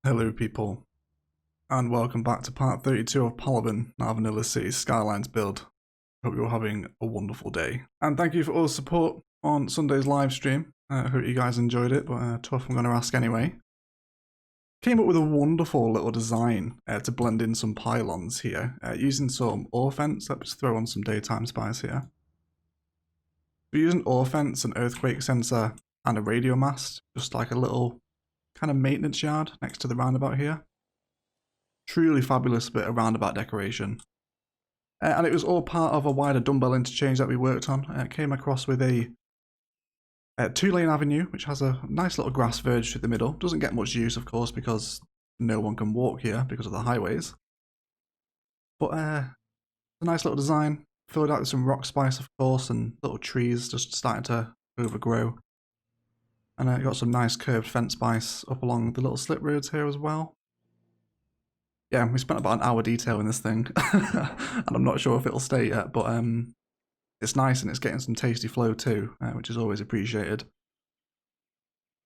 Hello people, and welcome back to part 32 of Palaven, our vanilla Cities Skylines build. Hope you're having a wonderful day. And thank you for all the support on Sunday's live stream. I hope you guys enjoyed it, but tough I'm going to ask anyway. Came up with a wonderful little design to blend in some pylons here, using some ore fence. Let's throw on some daytime spice here. We're using ore fence, an earthquake sensor, and a radio mast, just like a little kind of maintenance yard next to the roundabout here. Truly fabulous bit of roundabout decoration. And it was all part of a wider dumbbell interchange that we worked on. It came across with a 2-lane avenue, which has a nice little grass verge through the middle. Doesn't get much use, of course, because no one can walk here because of the highways. But a nice little design. Filled out with some rock spice, of course, and little trees just starting to overgrow. And got some nice curved fence spice up along the little slip roads here as well. Yeah, we spent about an hour detailing this thing, and I'm not sure if it'll stay yet, but it's nice and it's getting some tasty flow too, which is always appreciated.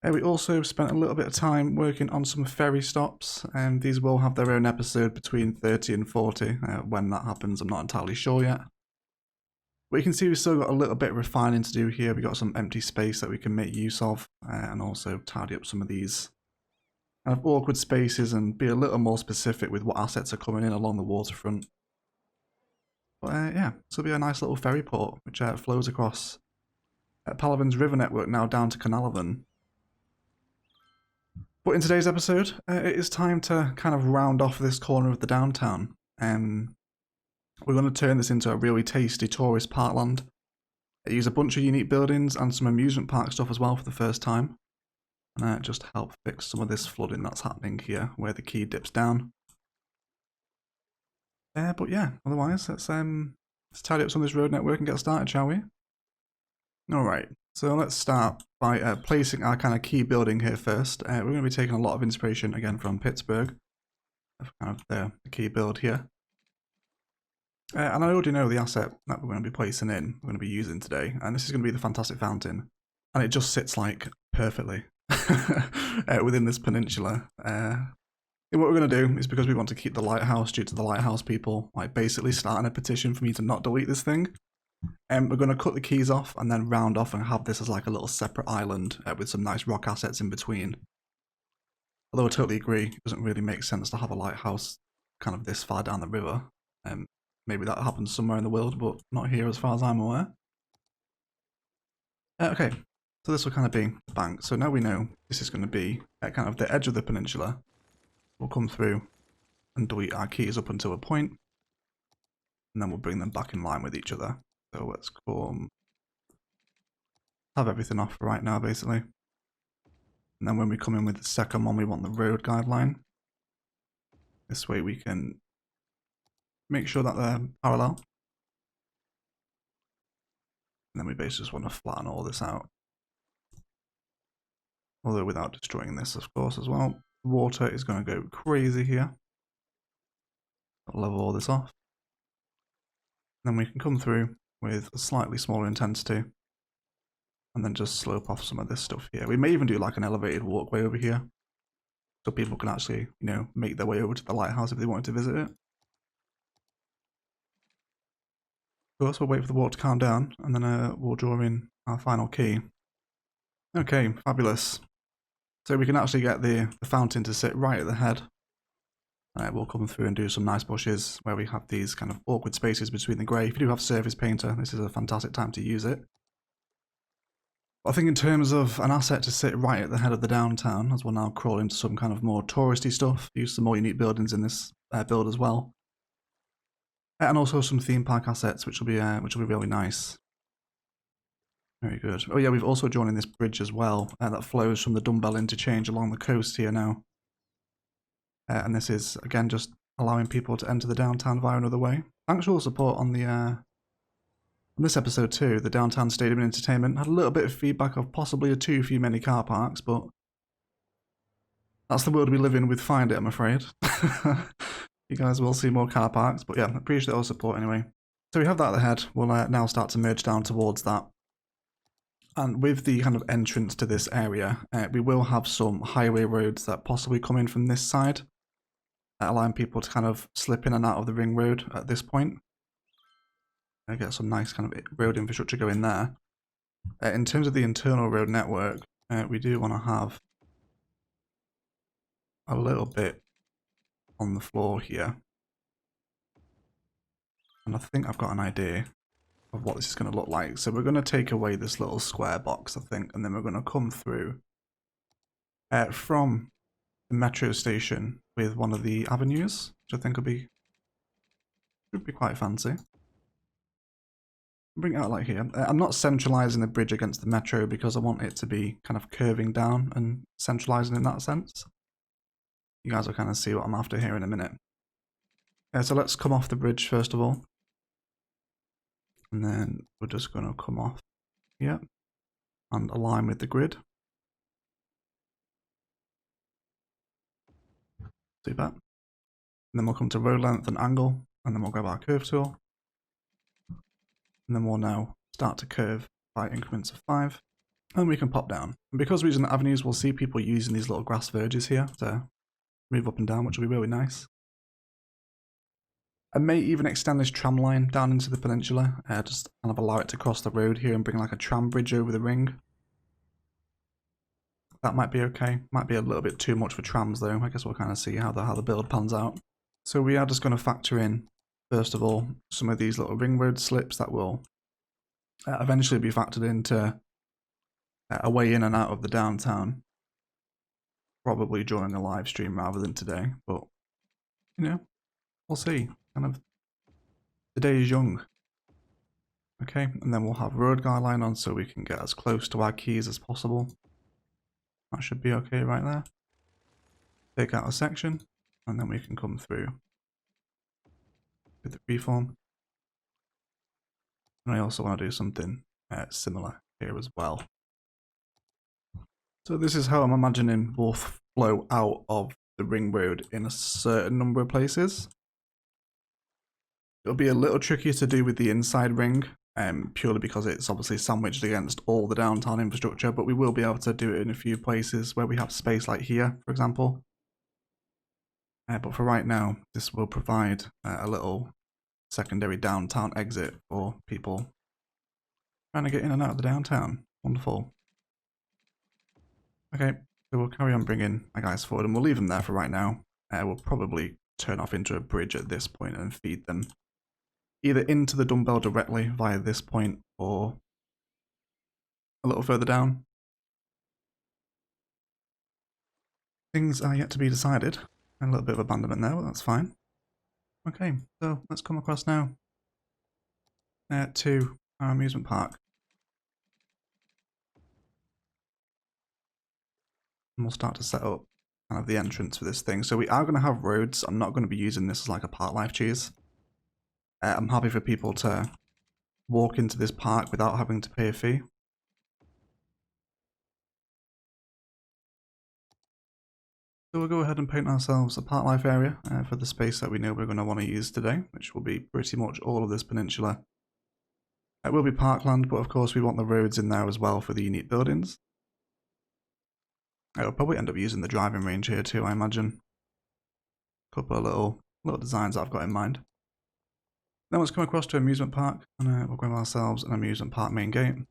We also spent a little bit of time working on some ferry stops, and these will have their own episode between 30 and 40. When that happens, I'm not entirely sure yet. But you can see we've still got a little bit of refining to do here. We've got some empty space that we can make use of, and also tidy up some of these kind of awkward spaces and be a little more specific with what assets are coming in along the waterfront. But yeah, this will be a nice little ferry port which flows across Palaven's river network now down to Palaven. But in today's episode, it is time to kind of round off this corner of the downtown. We're going to turn this into a really tasty tourist parkland. Use a bunch of unique buildings and some amusement park stuff as well for the first time. And just help fix some of this flooding that's happening here where the quay dips down. But yeah, otherwise let's tidy up some of this road network and get started, shall we? Alright, so let's start by placing our kind of key building here first. We're going to be taking a lot of inspiration again from Pittsburgh. Kind of the key build here. And I already know the asset that we're going to be placing in, we're going to be using today. And this is going to be the fantastic fountain. And it just sits like perfectly within this peninsula. What we're going to do is, because we want to keep the lighthouse due to the lighthouse people, like basically starting a petition for me to not delete this thing. We're going to cut the keys off and then round off and have this as like a little separate island with some nice rock assets in between. Although I totally agree, it doesn't really make sense to have a lighthouse kind of this far down the river. Maybe that happens somewhere in the world, but not here as far as I'm aware. Okay, so this will kind of be the bank. So now we know this is going to be at kind of the edge of the peninsula. We'll come through and delete our keys up until a point, and then we'll bring them back in line with each other. So let's come, have everything off right now basically. And then when we come in with the second one, we want the road guideline. This way we can make sure that they're parallel. And then we basically just want to flatten all this out. Although without destroying this, of course, as well. Water is going to go crazy here. I'll level all this off. Then we can come through with a slightly smaller intensity. And then just slope off some of this stuff here. We may even do like an elevated walkway over here. So people can actually, you know, make their way over to the lighthouse if they wanted to visit it. Of course, we'll wait for the water to calm down, and then we'll draw in our final key. Okay, fabulous. So we can actually get the fountain to sit right at the head. We'll come through and do some nice bushes where we have these kind of awkward spaces between the grey. If you do have surface painter, this is a fantastic time to use it. But I think in terms of an asset to sit right at the head of the downtown, as we'll now crawl into some kind of more touristy stuff, use some more unique buildings in this build as well. And also some theme park assets, which will be really nice. Very good. Oh yeah, we've also drawn in this bridge as well that flows from the dumbbell interchange along the coast here now. And this is again just allowing people to enter the downtown via another way. Thanks for all the support on the on this episode too. The downtown stadium and entertainment had a little bit of feedback of possibly too few many car parks, but that's the world we live in with Find It, I'm afraid. You guys will see more car parks, but yeah, appreciate all the support anyway. So we have that at the head. We'll now start to merge down towards that. And with the kind of entrance to this area, we will have some highway roads that possibly come in from this side, allowing people to kind of slip in and out of the ring road at this point. Get some nice kind of road infrastructure going there. In terms of the internal road network, we do want to have a little bit on the floor here. And I think I've got an idea of what this is going to look like. So we're going to take away this little square box, I think, and then we're going to come through from the metro station with one of the avenues, which I think should be quite fancy. Bring it out like here. I'm not centralizing the bridge against the metro because I want it to be kind of curving down and centralizing in that sense. You guys will kind of see what I'm after here in a minute. So let's come off the bridge first of all. And then we're just going to come off here and align with the grid. See that? And then we'll come to road length and angle, and then we'll grab our curve tool. And then we'll now start to curve by increments of 5. And we can pop down. And because we're using the avenues, we'll see people using these little grass verges here to move up and down, which will be really nice. I may even extend this tram line down into the peninsula, just kind of allow it to cross the road here and bring like a tram bridge over the ring. That might be okay. Might be a little bit too much for trams though. I guess we'll kind of see how the build pans out. So we are just going to factor in, first of all, some of these little ring road slips that will eventually be factored into a way in and out of the downtown. Probably during a live stream rather than today, but you know, we'll see. Kind of, the day is young. Okay, and then we'll have road guideline on so we can get as close to our keys as possible. That should be okay right there. Take out a section, and then we can come through with the freeform. And I also want to do something similar here as well. So this is how I'm imagining we'll flow out of the ring road in a certain number of places. It'll be a little trickier to do with the inside ring, purely because it's obviously sandwiched against all the downtown infrastructure, but we will be able to do it in a few places where we have space like here, for example. But for right now, this will provide a little secondary downtown exit for people trying to get in and out of the downtown. Wonderful. Okay, so we'll carry on bringing our guys forward, and we'll leave them there for right now. We'll probably turn off into a bridge at this point and feed them either into the dumbbell directly via this point or a little further down. Things are yet to be decided. A little bit of abandonment there, but that's fine. Okay, so let's come across now to our amusement park. And we'll start to set up kind of the entrance for this thing. So we are going to have roads. I'm not going to be using this as like a park life cheese. I'm happy for people to walk into this park without having to pay a fee. So we'll go ahead and paint ourselves a park life area for the space that we know we're going to want to use today, which will be pretty much all of this peninsula. It will be parkland, but of course we want the roads in there as well for the unique buildings. I'll probably end up using the driving range here too, I imagine. A couple of little designs that I've got in mind. Then let's come across to amusement park, and we'll grab ourselves an amusement park main gate. And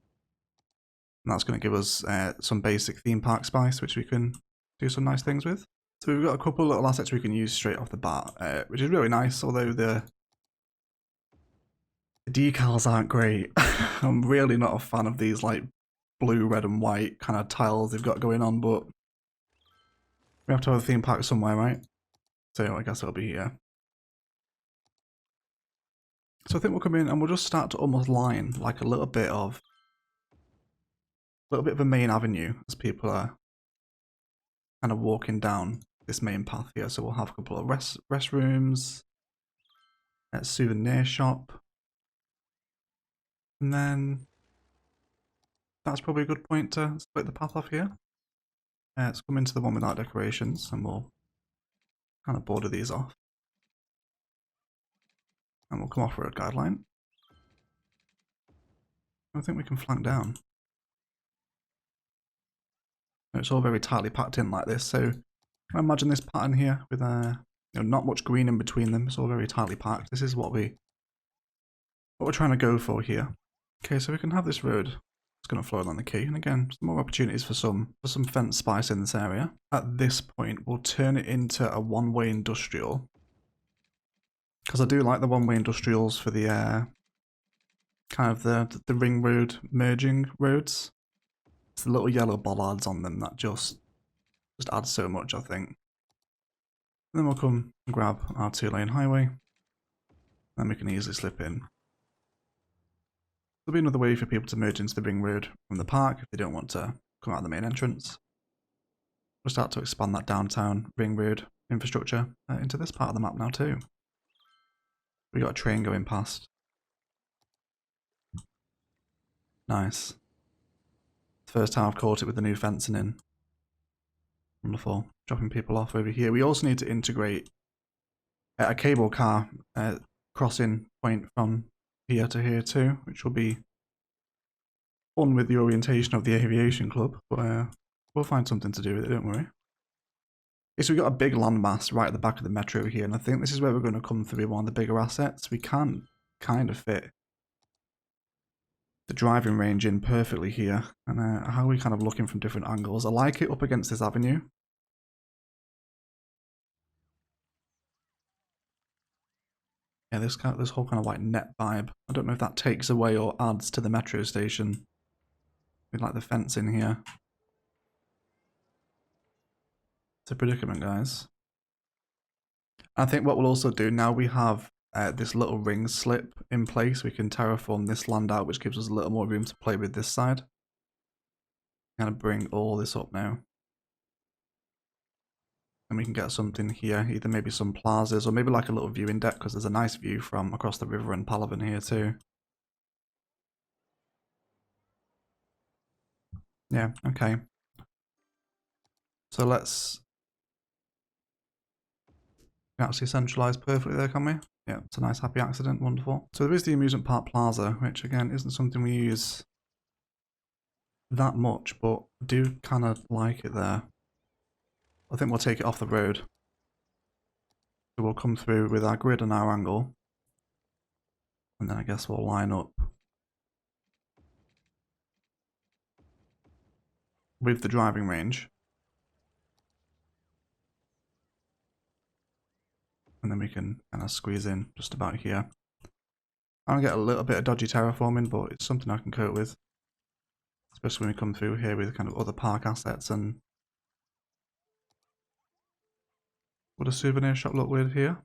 that's going to give us some basic theme park spice, which we can do some nice things with. So we've got a couple of little assets we can use straight off the bat, which is really nice, although the decals aren't great. I'm really not a fan of these like blue, red and white kind of tiles they've got going on, but we have to have a theme park somewhere, right? So I guess it'll be here. So I think we'll come in and we'll just start to almost line like a little bit of a main avenue as people are kind of walking down this main path here. So we'll have a couple of restrooms, a souvenir shop, and then that's probably a good point to split the path off here. Let's come into the one without decorations and we'll kind of border these off. And we'll come off road guideline. I think we can flank down. It's all very tightly packed in like this. So imagine this pattern here with not much green in between them. It's all very tightly packed. This is what we're trying to go for here. Okay, so we can have this road. It's going to flow along the quay, and again, some more opportunities for some fence spice in this area. At this point, we'll turn it into a one-way industrial, because I do like the one-way industrials for the kind of the ring road merging roads. It's the little yellow bollards on them that just add so much, I think. And then we'll come and grab our 2-lane highway, and we can easily slip in. There'll be another way for people to merge into the ring road from the park if they don't want to come out of the main entrance. We'll start to expand that downtown ring road infrastructure into this part of the map now too. We got a train going past. Nice. First time I've caught it with the new fencing in. Wonderful. Dropping people off over here. We also need to integrate a cable car crossing point from here to here too, which will be fun with the orientation of the aviation club, but we'll find something to do with it, don't worry. Okay, so we've got a big landmass right at the back of the metro here, and I think this is where we're going to come through one of the bigger assets. We can kind of fit the driving range in perfectly here, and how are we kind of looking from different angles? I like it up against this avenue. Yeah, this whole kind of like net vibe. I don't know if that takes away or adds to the metro station. With like the fence in here. It's a predicament, guys. I think what we'll also do now we have this little ring slip in place. We can terraform this land out, which gives us a little more room to play with this side. Kind of bring all this up now. And we can get something here, either maybe some plazas or maybe like a little viewing deck, because there's a nice view from across the river in Palaven here too. Yeah, okay. So let's actually centralize perfectly there, can we? Yeah, it's a nice happy accident, wonderful. So there is the amusement park plaza, which again isn't something we use that much, but I do kind of like it there. I think we'll take it off the road. So we'll come through with our grid and our angle. And then I guess we'll line up with the driving range. And then we can kind of squeeze in just about here. I'll get a little bit of dodgy terraforming, but it's something I can cope with. Especially when we come through here with kind of other park assets. And would a souvenir shop look weird here?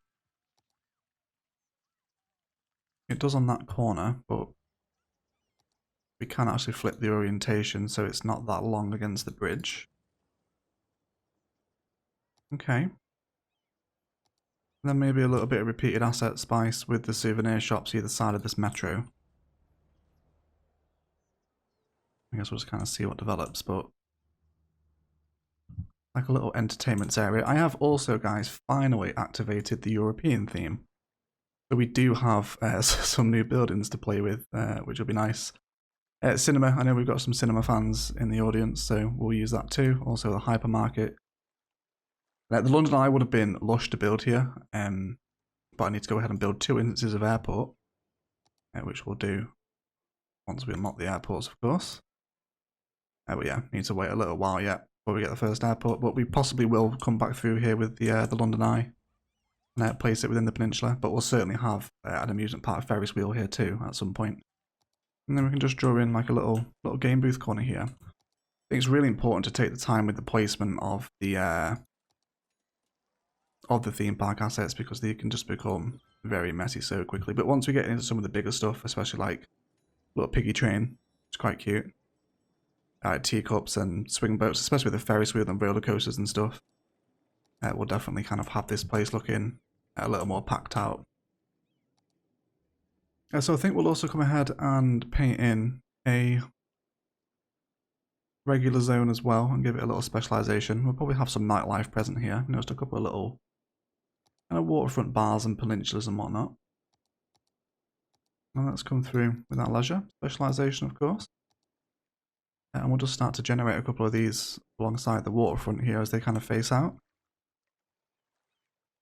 It does on that corner, but we can actually flip the orientation so it's not that long against the bridge. Okay. And then maybe a little bit of repeated asset spice with the souvenir shops either side of this metro. I guess we'll just kind of see what develops, but like a little entertainment area. I have also, guys, finally activated the European theme. So we do have some new buildings to play with, which will be nice. Cinema, I know we've got some cinema fans in the audience, so we'll use that too. Also the hypermarket. The London Eye would have been lush to build here, but I need to go ahead and build 2 instances of airport, which we'll do once we unlock the airports, of course. But yeah, need to wait a little while yet before we get the first airport, but we possibly will come back through here with the London Eye and place it within the peninsula, but we'll certainly have an amusement park Ferris wheel here too at some point. And then we can just draw in like a little game booth corner here. I think it's really important to take the time with the placement of the theme park assets, because they can just become very messy so quickly. But once we get into some of the bigger stuff, especially like little piggy train, it's quite cute. Teacups and swing boats, especially with the Ferris wheel and roller coasters and stuff. We'll definitely kind of have this place looking a little more packed out. So I think we'll also come ahead and paint in a regular zone as well and give it a little specialization. We'll probably have some nightlife present here. Just a couple of little kind of waterfront bars and peninsulas and whatnot. And let's come through with our leisure specialization, of course. And we'll just start to generate a couple of these alongside the waterfront here as they kind of face out.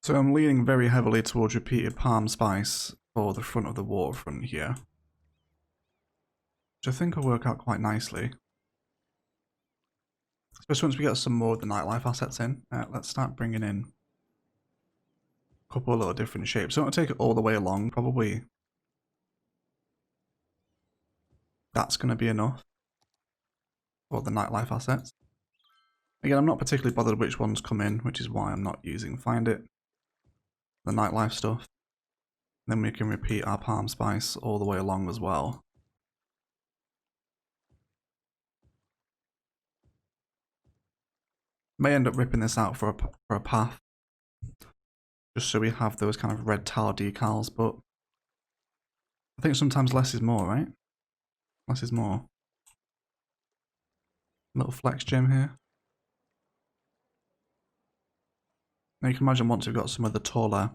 So I'm leaning very heavily towards repeated palm spice for the front of the waterfront here, which I think will work out quite nicely. Especially once we get some more of the nightlife assets in. Let's start bringing in a couple of little different shapes. So I don't take it all the way along, probably that's going to be enough for the nightlife assets. Again, I'm not particularly bothered which ones come in, which is why I'm not using Find It, the nightlife stuff. Then we can repeat our palm spice all the way along as well. May end up ripping this out for a path, just so we have those kind of red tile decals, but I think sometimes less is more, right? Less is more. Little flex gem here. Now you can imagine once we've got some of the taller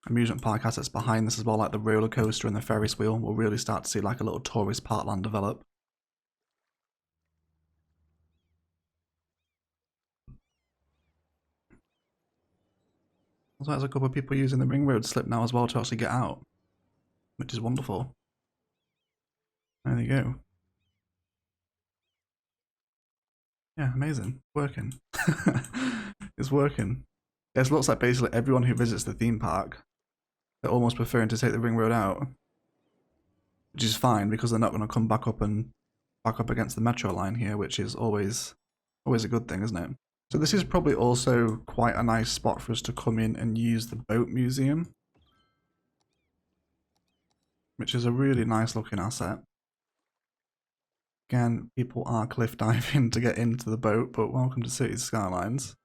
amusement park assets behind this as well, like the roller coaster and the Ferris wheel, we'll really start to see like a little tourist parkland develop. Also, there's a couple of people using the ring road slip now as well to actually get out, which is wonderful. There you go. Yeah, amazing. Working. It's working. It looks like basically everyone who visits the theme park, they're almost preferring to take the ring road out, which is fine because they're not going to come back up against the metro line here, which is always a good thing, isn't it? So this is probably also quite a nice spot for us to come in and use the boat museum, which is a really nice looking asset. Again, people are cliff diving to get into the boat, but welcome to Cities Skylines.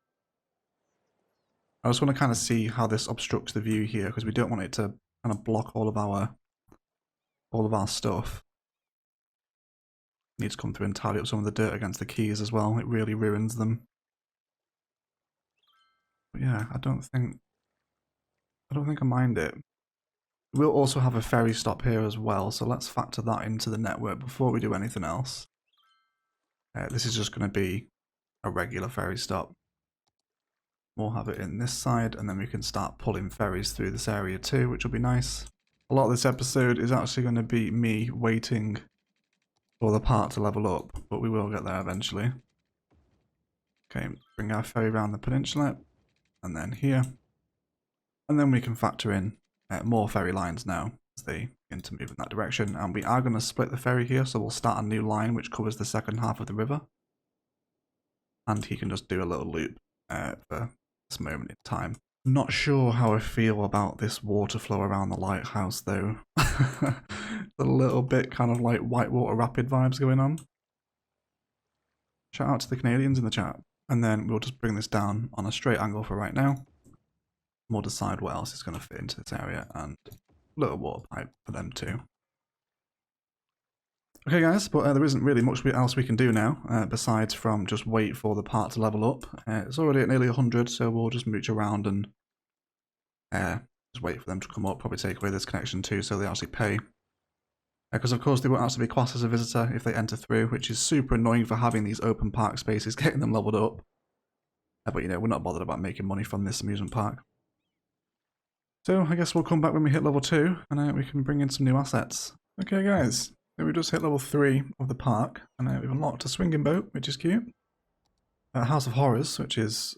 I just want to kind of see how this obstructs the view here, because we don't want it to kind of block all of our stuff. Need to come through and tidy up some of the dirt against the quays as well. It really ruins them. But yeah, I don't think I mind it. We'll also have a ferry stop here as well, so let's factor that into the network before we do anything else. This is just going to be a regular ferry stop. We'll have it in this side, and then we can start pulling ferries through this area too, which will be nice. A lot of this episode is actually going to be me waiting for the park to level up, but we will get there eventually. Okay, bring our ferry around the peninsula, and then here. And then we can factor in more ferry lines now as they begin to move in that direction. And we are going to split the ferry here, so we'll start a new line which covers the second half of the river. And he can just do a little loop for this moment in time. Not sure how I feel about this water flow around the lighthouse though. A little bit kind of like whitewater rapid vibes going on. Shout out to the Canadians in the chat. And then we'll just bring this down on a straight angle for right now. We'll decide what else is going to fit into this area, and a little water pipe for them too. Okay guys, but there isn't really much else we can do now, besides from just wait for the park to level up. It's already at nearly 100, so we'll just mooch around and just wait for them to come up, probably take away this connection too, so they actually pay. Because of course they won't actually be classed as a visitor if they enter through, which is super annoying for having these open park spaces, getting them leveled up. But you know, we're not bothered about making money from this amusement park. So I guess we'll come back when we hit level 2, and we can bring in some new assets. Okay guys, so we just hit level 3 of the park, and we've unlocked a swinging boat, which is cute. A House of Horrors, which is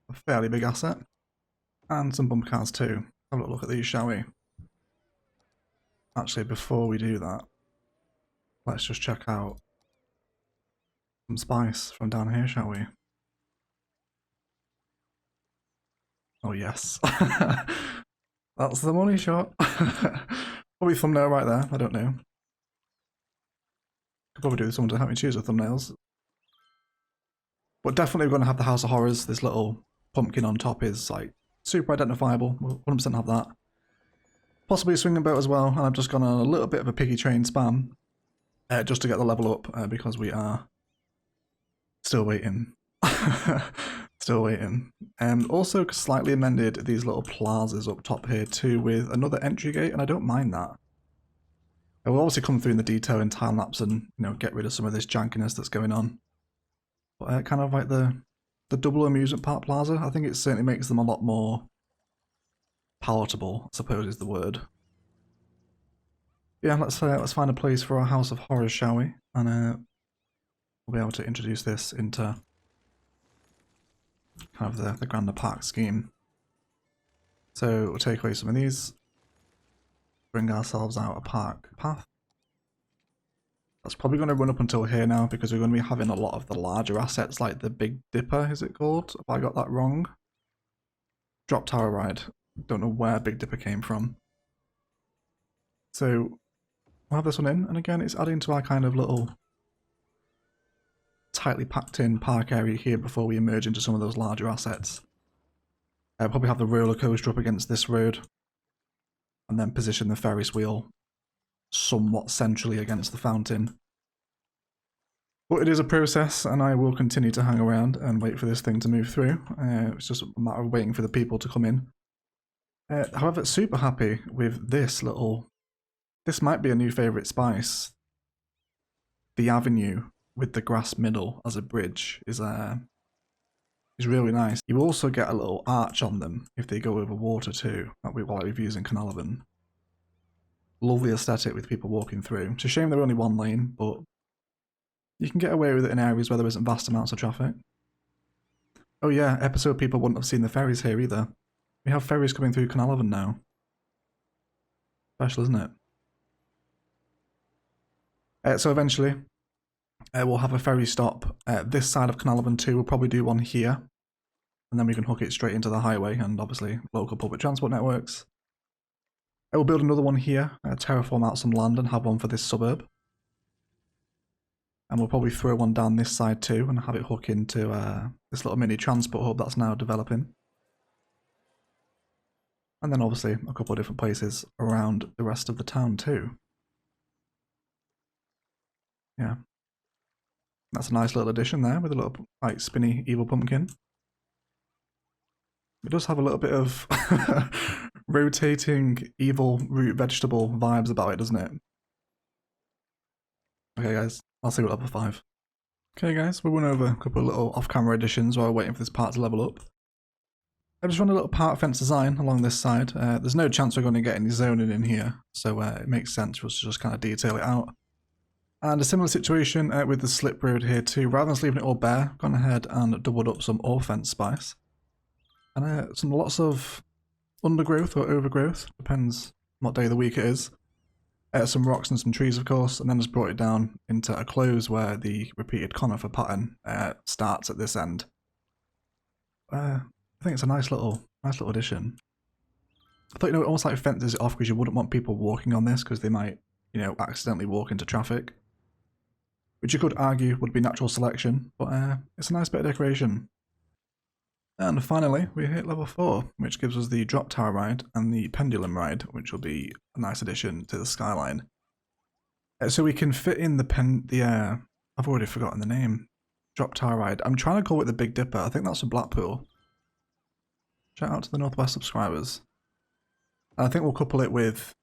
a fairly big asset. And some bumper cars too. Have a look at these, shall we? Actually, before we do that, let's just check out some spice from down here, shall we? Oh yes. That's the money shot. Probably thumbnail right there, I don't know. Could probably do with someone to help me choose the thumbnails. But definitely we're going to have the House of Horrors. This little pumpkin on top is like super identifiable. We'll 100% have that. Possibly a swinging boat as well, and I've just gone on a little bit of a piggy train spam just to get the level up because we are still waiting. Still waiting. Also slightly amended these little plazas up top here too with another entry gate, and I don't mind that. We'll obviously come through in the detail in time-lapse and, you know, get rid of some of this jankiness that's going on. But kind of like the double amusement park plaza, I think it certainly makes them a lot more palatable, I suppose is the word. Yeah, let's find a place for our House of Horrors, shall we? And we'll be able to introduce this into kind of the grander park scheme. So we'll take away some of these, bring ourselves out a park path. That's probably going to run up until here now because we're going to be having a lot of the larger assets like the Big Dipper, is it called? Have I got that wrong? Drop Tower Ride. Don't know where Big Dipper came from. So we'll have this one in, and again it's adding to our kind of little tightly packed in park area here before we emerge into some of those larger assets. I'll probably have the roller coaster up against this road and then position the Ferris wheel somewhat centrally against the fountain. But it is a process and I will continue to hang around and wait for this thing to move through. It's just a matter of waiting for the people to come in. However, super happy with this little... This might be a new favourite spice. The avenue with the grass middle as a bridge is really nice. You also get a little arch on them if they go over water too, like we've used in Palaven. Lovely aesthetic with people walking through. It's a shame they're only one lane, but you can get away with it in areas where there isn't vast amounts of traffic. Oh yeah, episode people wouldn't have seen the ferries here either. We have ferries coming through Palaven now. Special, isn't it? So eventually, we'll have a ferry stop this side of Palaven too. We'll probably do one here. And then we can hook it straight into the highway and obviously local public transport networks. We'll build another one here, terraform out some land and have one for this suburb. And we'll probably throw one down this side too and have it hook into this little mini transport hub that's now developing. And then obviously a couple of different places around the rest of the town too. Yeah. That's a nice little addition there with a little like spinny evil pumpkin. It does have a little bit of rotating evil root vegetable vibes about it, doesn't it? Okay guys, I'll see you at level 5. Okay guys, we went over a couple of little off-camera additions while we're waiting for this part to level up. I just run a little park fence design along this side. There's no chance we're going to get any zoning in here, so it makes sense for us to just kind of detail it out. And a similar situation with the slip road here too. Rather than just leaving it all bare, I've gone ahead and doubled up some ore fence spice. And lots of undergrowth or overgrowth, depends what day of the week it is. Some rocks and some trees, of course, and then just brought it down into a close where the repeated conifer pattern starts at this end. I think it's a nice little addition. I thought, you know, it almost like fences it off because you wouldn't want people walking on this because they might, you know, accidentally walk into traffic. Which you could argue would be natural selection, but it's a nice bit of decoration. And finally, we hit level 4, which gives us the drop tower ride and the pendulum ride, which will be a nice addition to the skyline. So we can fit in I've already forgotten the name. Drop tower ride. I'm trying to call it the Big Dipper. I think that's from Blackpool. Shout out to the Northwest subscribers. And I think we'll couple it with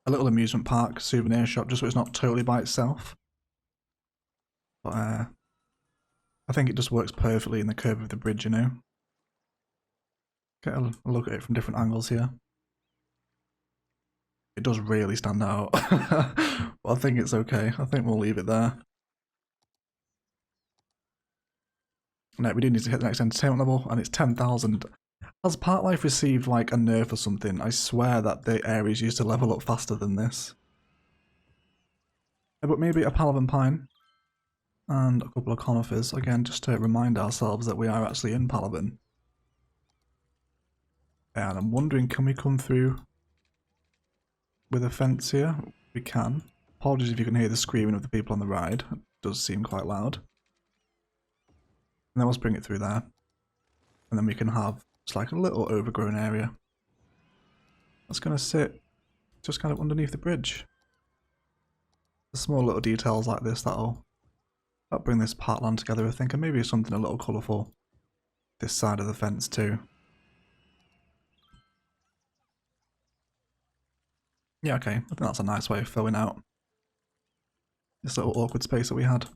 a little amusement park souvenir shop, just so it's not totally by itself. But I think it just works perfectly in the curve of the bridge, you know. Get a look at it from different angles here. It does really stand out. But I think it's okay. I think we'll leave it there. No, we do need to hit the next entertainment level, and it's 10,000. Has Park Life received like a nerf or something? I swear that the areas used to level up faster than this. But maybe a Palaven Pine and a couple of conifers, again, just to remind ourselves that we are actually in Palaven. And I'm wondering, can we come through with a fence here? We can. Apologies if you can hear the screaming of the people on the ride. It does seem quite loud. And then let's bring it through there. And then we can have just like a little overgrown area. That's going to sit just kind of underneath the bridge. The small little details like this that'll bring this parkland together, I think, and maybe something a little colourful this side of the fence too. Yeah, okay. I think that's a nice way of filling out this little awkward space that we had.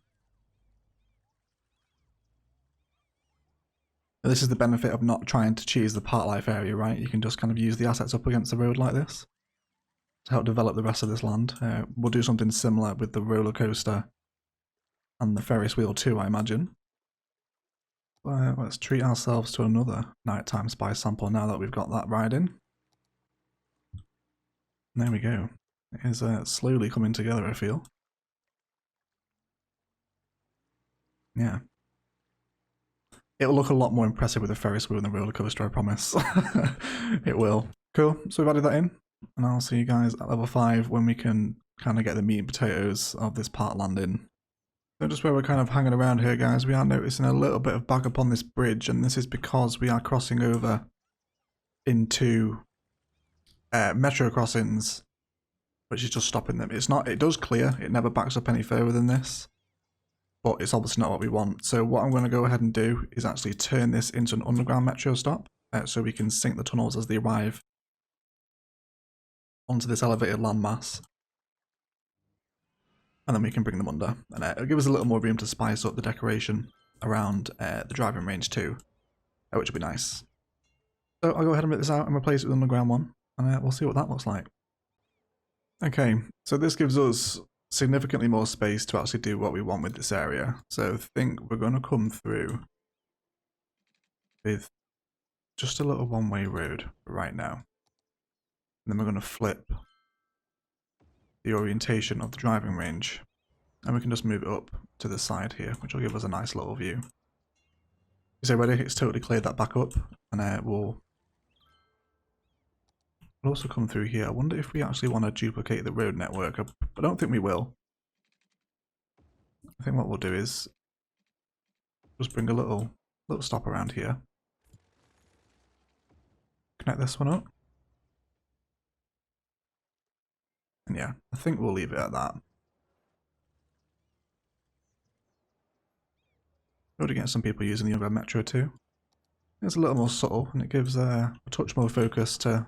This is the benefit of not trying to choose the park life area, right? You can just kind of use the assets up against the road like this to help develop the rest of this land. We'll do something similar with the roller coaster and the Ferris wheel too, I imagine. Let's treat ourselves to another nighttime spice sample now that we've got that ride in. There we go. It is slowly coming together, I feel. Yeah. It'll look a lot more impressive with the Ferris wheel and the roller coaster, I promise. It will. Cool, so we've added that in, and I'll see you guys at level 5 when we can kind of get the meat and potatoes of this part land in. So just where we're kind of hanging around here, guys, we are noticing a little bit of bag up on this bridge, and this is because we are crossing over into metro crossings, which is just stopping them. It's not, it does clear, it never backs up any further than this, but it's obviously not what we want. So what I'm going to go ahead and do is actually turn this into an underground metro stop, so we can sync the tunnels as they arrive onto this elevated landmass, and then we can bring them under, and it'll give us a little more room to spice up the decoration around the driving range too, which will be nice. So I'll go ahead and rip this out and replace it with an underground one, and we'll see what that looks like. Okay, so this gives us significantly more space to actually do what we want with this area. So I think we're going to come through with just a little one-way road right now. And then we're going to flip the orientation of the driving range, and we can just move it up to the side here, which will give us a nice little view. So ready? It's totally cleared that back up, and we'll also come through here. I wonder if we actually want to duplicate the road network. I don't think we will. I think what we'll do is just bring a little stop around here. Connect this one up. And yeah, I think we'll leave it at that. Already getting some people using the Younger Metro too. It's a little more subtle, and it gives a touch more focus to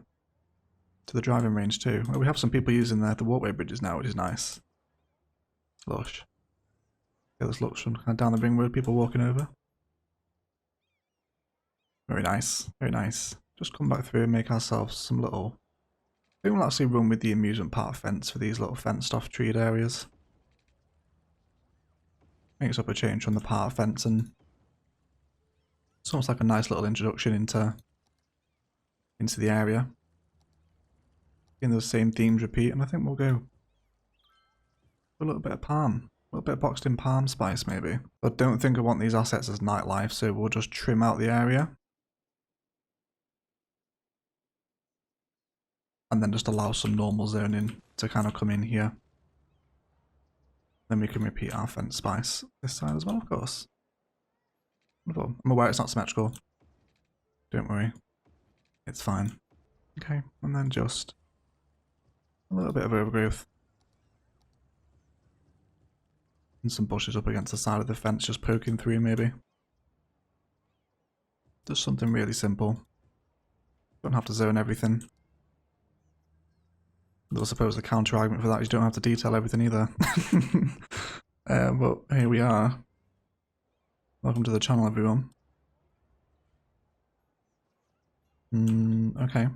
the driving range too. We have some people using the walkway bridges now, which is nice. Lush. Yeah, this looks from kind of down the ring road, people walking over. Very nice, very nice. Just come back through and make ourselves some little... I think we'll actually run with the amusement park fence for these little fenced off treed areas. Makes up a change from the park fence, and it's almost like a nice little introduction into the area. In those same themes repeat, and I think we'll go a little bit of palm. A little bit of boxed in palm spice maybe. But I don't think I want these assets as nightlife, so we'll just trim out the area. And then just allow some normal zoning to kind of come in here. Then we can repeat our fence spice this side as well, of course. Wonderful. I'm aware it's not symmetrical. Don't worry. It's fine. Okay, and then just a little bit of overgrowth. And some bushes up against the side of the fence just poking through maybe. Just something really simple. Don't have to zone everything. Though I suppose the counter argument for that is you don't have to detail everything either. But here we are. Welcome to the channel, everyone. Okay.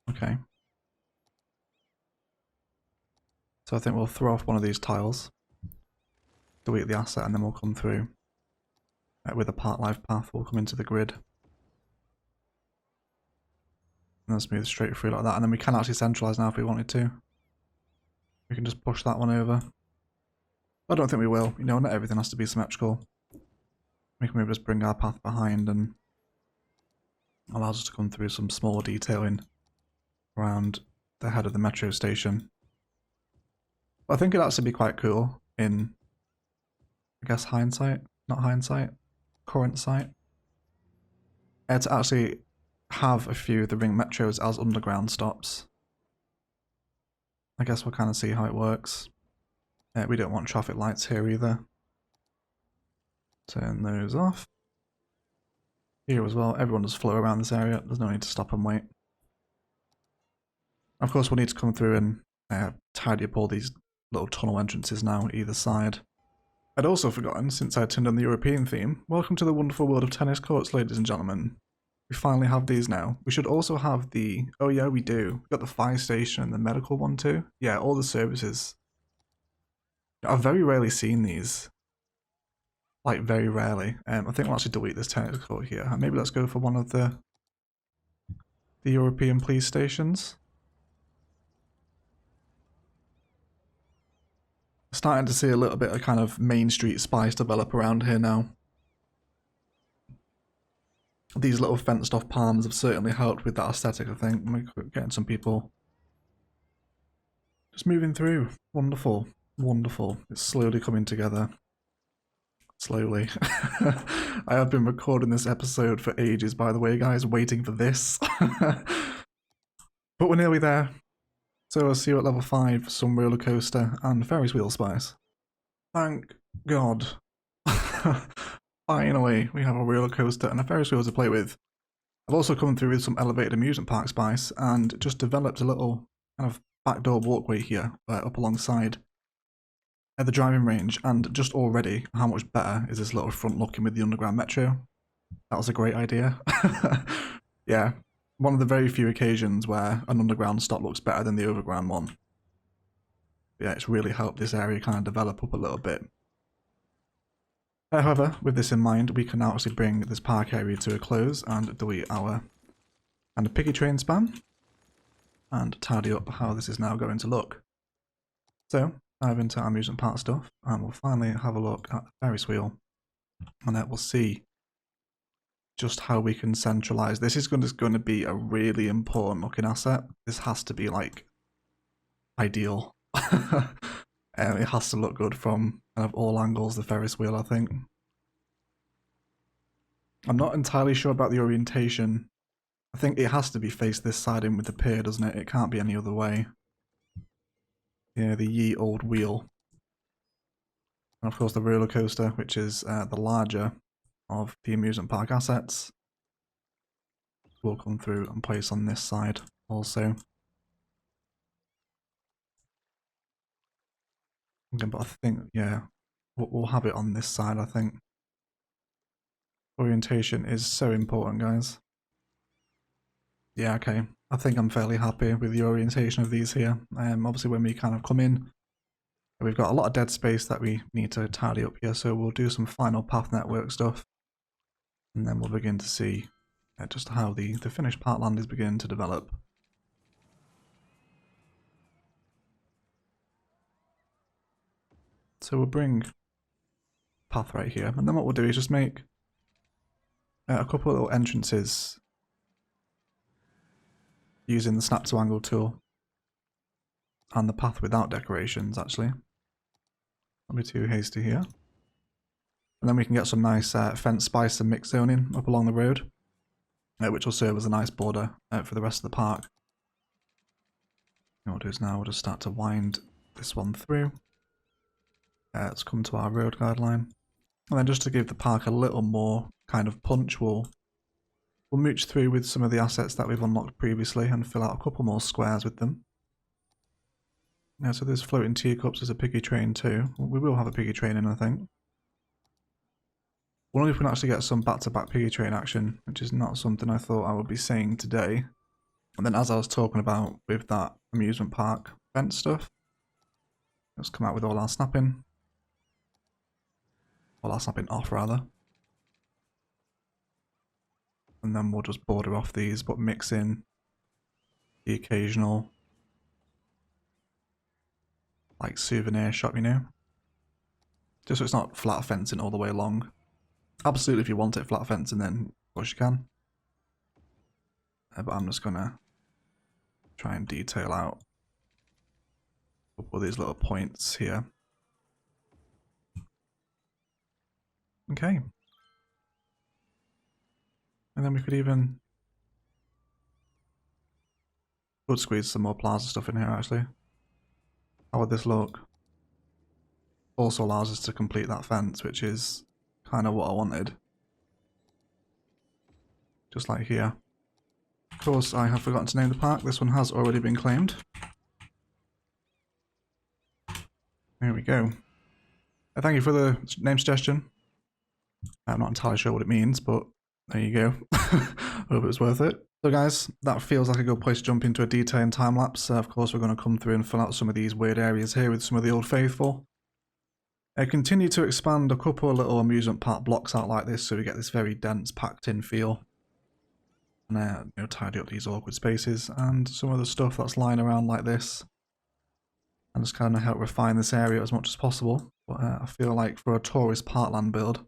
Okay. So I think we'll throw off one of these tiles, delete the asset, and then we'll come through with a part life path. We'll come into the grid. And then smooth straight through like that. And then we can actually centralize now if we wanted to. We can just push that one over. I don't think we will. You know, not everything has to be symmetrical. We can maybe just bring our path behind and allows us to come through some small detailing around the head of the metro station. But I think it'd actually be quite cool in, I guess, hindsight, not hindsight, current sight, to actually have a few of the ring metros as underground stops. I guess we'll kind of see how it works. We don't want traffic lights here either. Turn those off. Here as well, everyone just flow around this area, there's no need to stop and wait. Of course, we'll need to come through and tidy up all these little tunnel entrances now either side. I'd also forgotten, since I turned on the European theme, welcome to the wonderful world of tennis courts, ladies and gentlemen. We finally have these now. We should also have the... Oh yeah, we do. We've got the fire station and the medical one too. Yeah, all the services. I've very rarely seen these. Like, very rarely. I think we'll actually delete this tennis court here. Maybe let's go for one of the European police stations. Starting to see a little bit of kind of Main Street spice develop around here now. These little fenced off palms have certainly helped with that aesthetic, I think. We're getting some people just moving through. Wonderful. Wonderful. It's slowly coming together. Slowly. I have been recording this episode for ages, by the way, guys, waiting for this. But we're nearly there. So I'll see you at level 5, some roller coaster and Ferris wheel spice. Thank God. Finally, we have a roller coaster and a Ferris wheel to play with. I've also come through with some elevated amusement park spice and just developed a little kind of backdoor walkway here up alongside the driving range, and just already how much better is this little front looking with the underground metro. That was a great idea. Yeah, one of the very few occasions where an underground stop looks better than the overground one. Yeah, it's really helped this area kind of develop up a little bit. However, with this in mind, we can now actually bring this park area to a close and delete our kind of piggy train span and tidy up how this is now going to look. So, dive into our amusement park stuff and we'll finally have a look at the Ferris wheel, and then we'll see just how we can centralize. This is going to be a really important looking asset. This has to be like ideal. It has to look good from kind of all angles, the Ferris wheel, I think. I'm not entirely sure about the orientation. I think it has to be faced this side in with the pier, doesn't it? It can't be any other way. Yeah, the ye old wheel. And of course the roller coaster, which is the larger of the amusement park assets, will come through and place on this side also. Okay, but I think, yeah, we'll have it on this side, I think. Orientation is so important, guys. Yeah, okay. I think I'm fairly happy with the orientation of these here. Obviously when we kind of come in, we've got a lot of dead space that we need to tidy up here, so we'll do some final path network stuff. And then we'll begin to see just how the finished parkland is beginning to develop. So we'll bring path right here, and then what we'll do is just make a couple of little entrances using the snap to angle tool and the path without decorations, actually. Don't be too hasty here. And then we can get some nice fence spice and mix zoning up along the road, which will serve as a nice border for the rest of the park. What we'll do is now we'll just start to wind this one through. Let's come to our road guideline. And then just to give the park a little more kind of punch, we'll mooch through with some of the assets that we've unlocked previously and fill out a couple more squares with them. Yeah, so there's floating teacups, there's a piggy train too. We will have a piggy train in, I think. We'll only if we can actually get some back-to-back piggy train action, which is not something I thought I would be saying today. And then as I was talking about with that amusement park fence stuff, let's come out with all our snapping. All our snapping off, rather. And then we'll just border off these, but mix in the occasional like souvenir shop, you know? Just so it's not flat fencing all the way along. Absolutely, if you want it flat fencing, then of course you can. But I'm just gonna try and detail out a couple of these little points here. Okay. And then we could squeeze some more plaza stuff in here, actually. How would this look? Also allows us to complete that fence, which is kind of what I wanted. Just like here. Of course, I have forgotten to name the park. This one has already been claimed. There we go. Thank you for the name suggestion. I'm not entirely sure what it means, but there you go. Hope it was worth it. So guys, that feels like a good place to jump into a detailing time-lapse. Of course, we're going to come through and fill out some of these weird areas here with some of the Old Faithful. Continue to expand a couple of little amusement park blocks out like this so we get this very dense, packed-in feel. And tidy up these awkward spaces and some of the stuff that's lying around like this. And just kind of help refine this area as much as possible. But I feel like for a tourist parkland build,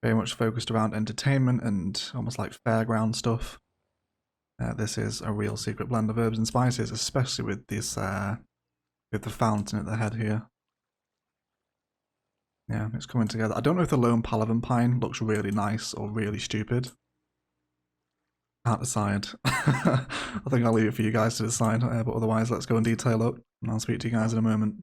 very much focused around entertainment and almost like fairground stuff. This is a real secret blend of herbs and spices, especially with this, with the fountain at the head here. Yeah, it's coming together. I don't know if the lone Palaven pine looks really nice or really stupid. Can't decide. I think I'll leave it for you guys to decide, but otherwise let's go and detail up, and I'll speak to you guys in a moment.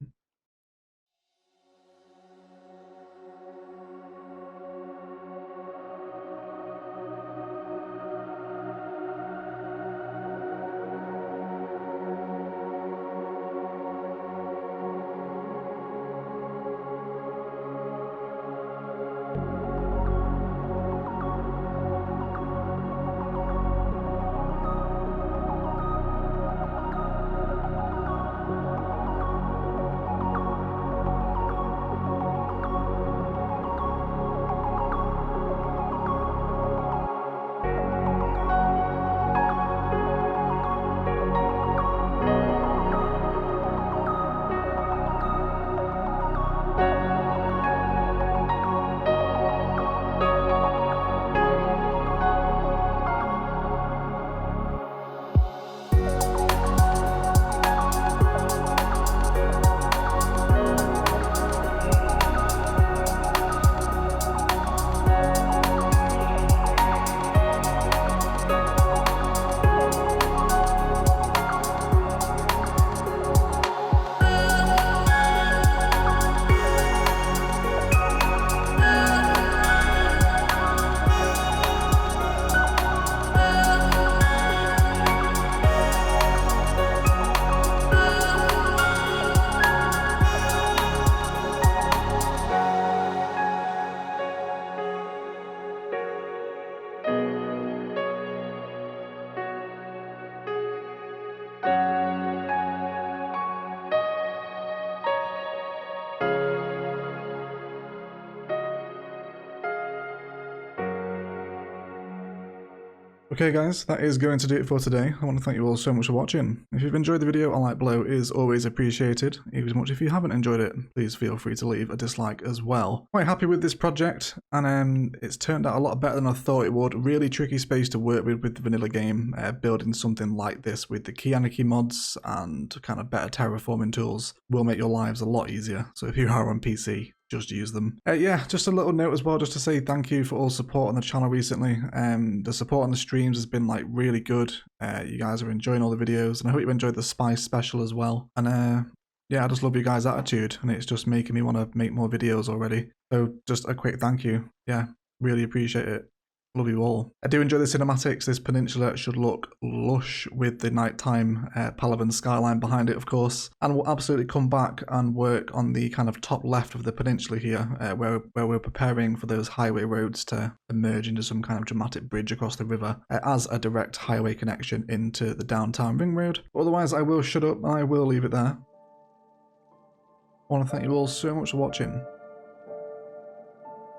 Okay guys, that is going to do it for today. I want to thank you all so much for watching. If you've enjoyed the video, a like below is always appreciated. Even as much if you haven't enjoyed it, please feel free to leave a dislike as well. Quite happy with this project, and it's turned out a lot better than I thought it would. Really tricky space to work with the vanilla game, building something like this with the key anarchy mods and kind of better terraforming tools will make your lives a lot easier. So if you are on PC, just use them. Yeah, just a little note as well, just to say thank you for all support on the channel recently. The support on the streams has been like really good. You guys are enjoying all the videos, and I hope you enjoyed the Spice special as well. And yeah, I just love you guys' attitude, and it's just making me want to make more videos already. So just a quick thank you. Yeah, really appreciate it. Love you all. I do enjoy the cinematics. This peninsula should look lush with the nighttime Palaven skyline behind it, of course. And we'll absolutely come back and work on the kind of top left of the peninsula here, where we're preparing for those highway roads to merge into some kind of dramatic bridge across the river as a direct highway connection into the downtown ring road. Otherwise, I will shut up and I will leave it there. I want to thank you all so much for watching.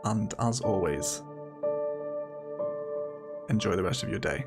And as always, enjoy the rest of your day.